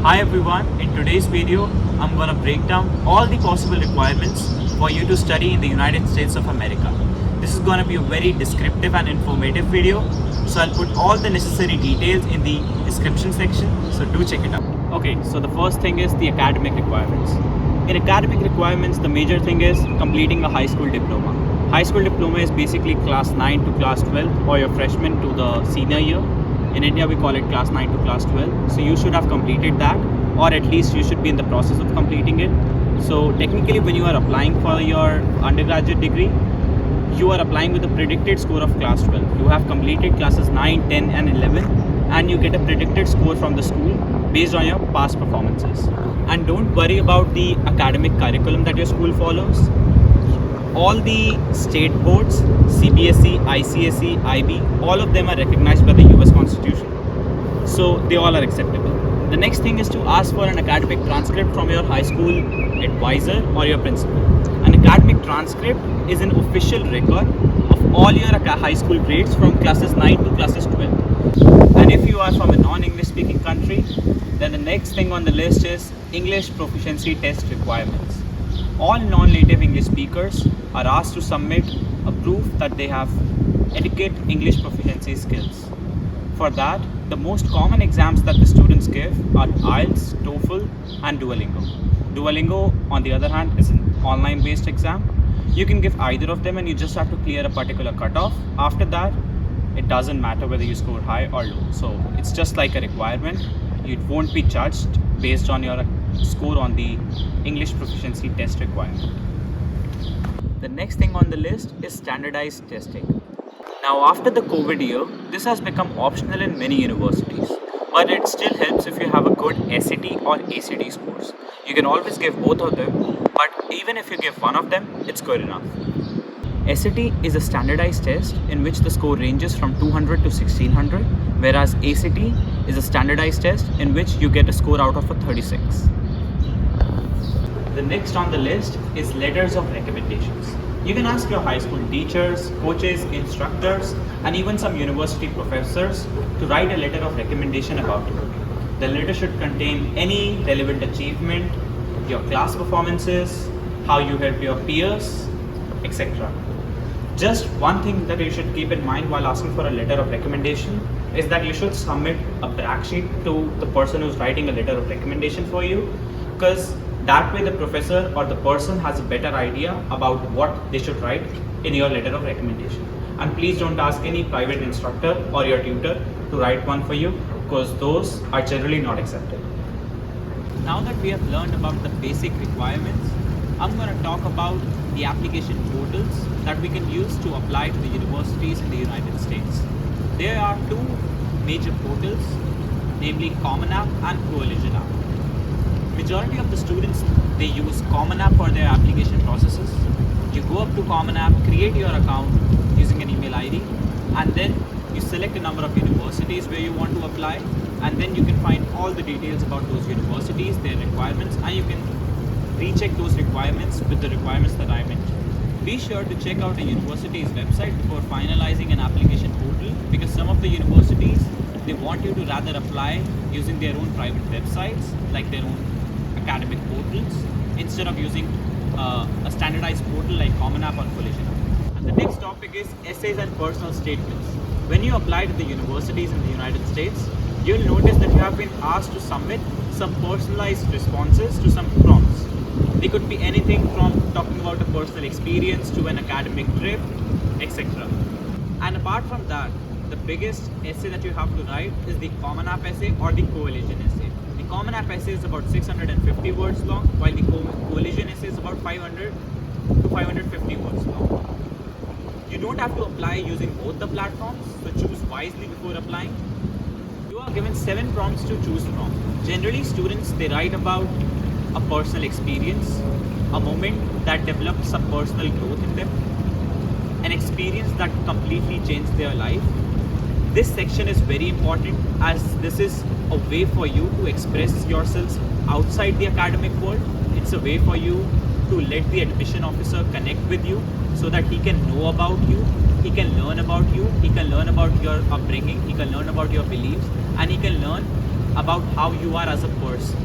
Hi everyone, in today's video I'm going to break down all the possible requirements for you to study in the United States of America. This is going to be a very descriptive and informative video, so I'll put all the necessary details in the description section, so do check it out. Okay, so the first thing is the academic requirements. In academic requirements, the major thing is completing a high school diploma. High school diploma is basically class 9 to class 12 or your freshman to the senior year. In India, we call it class 9 to class 12. So you should have completed that, or at least you should be in the process of completing it. So technically, when you are applying for your undergraduate degree, you are applying with a predicted score of class 12. You have completed classes 9, 10 and 11, and you get a predicted score from the school based on your past performances. And don't worry about the academic curriculum that your school follows. All the state boards, CBSE, ICSE, IB, all of them are recognized by the US Constitution. So they all are acceptable. The next thing is to ask for an academic transcript from your high school advisor or your principal. An academic transcript is an official record of all your high school grades from classes 9 to classes 12. And if you are from a non-English speaking country, then the next thing on the list is English proficiency test requirements. All non-native English speakers are asked to submit a proof that they have adequate English proficiency skills. For that, the most common exams that the students give are IELTS, TOEFL and Duolingo. Duolingo, on the other hand, is an online based exam. You can give either of them and you just have to clear a particular cutoff. After that, it doesn't matter whether you score high or low. So it's just like a requirement. You won't be judged based on your score on the English proficiency test requirement. The next thing on the list is standardized testing. Now, after the COVID year, this has become optional in many universities, but it still helps if you have a good SAT or ACT scores. You can always give both of them, but even if you give one of them, it's good enough. SAT is a standardized test in which the score ranges from 200 to 1600, whereas ACT is a standardized test in which you get a score out of a 36. The next on the list is letters of recommendations. You can ask your high school teachers, coaches, instructors, and even some university professors to write a letter of recommendation about you. The letter should contain any relevant achievement, your class performances, how you help your peers, etc. Just one thing that you should keep in mind while asking for a letter of recommendation is that you should submit a brag sheet to the person who's writing a letter of recommendation for you, because that way the professor or the person has a better idea about what they should write in your letter of recommendation. And please don't ask any private instructor or your tutor to write one for you, because those are generally not accepted. Now that we have learned about the basic requirements, I'm going to talk about the application portals that we can use to apply to the universities in the United States. There are two major portals, namely Common App and Coalition App. Majority of the students, they use Common App for their application processes. You go up to Common App, create your account using an email ID, and then you select a number of universities where you want to apply, and then you can find all the details about those universities, their requirements, and you can recheck those requirements with the requirements that I mentioned. Be sure to check out a university's website before finalizing an application portal, because some of the universities, they want you to rather apply using their own private websites, like their own academic portals, instead of using a standardized portal like Common App or Coalition App. And the next topic is essays and personal statements. When you apply to the universities in the United States, you'll notice that you have been asked to submit some personalized responses to some prompts. They could be anything from talking about a personal experience to an academic trip, etc. And apart from that, the biggest essay that you have to write is the Common App essay or the Coalition essay. The Common App essay is about 650 words long, while the Coalition essay is about 500 to 550 words long. You don't have to apply using both the platforms, so choose wisely before applying. You are given 7 prompts to choose from. Generally, students, they write about a personal experience, a moment that developed some personal growth in them, an experience that completely changed their life. This section is very important as this is a way for you to express yourselves outside the academic world. It's a way for you to let the admission officer connect with you so that he can know about you, he can learn about you, he can learn about your upbringing, he can learn about your beliefs, and he can learn about how you are as a person.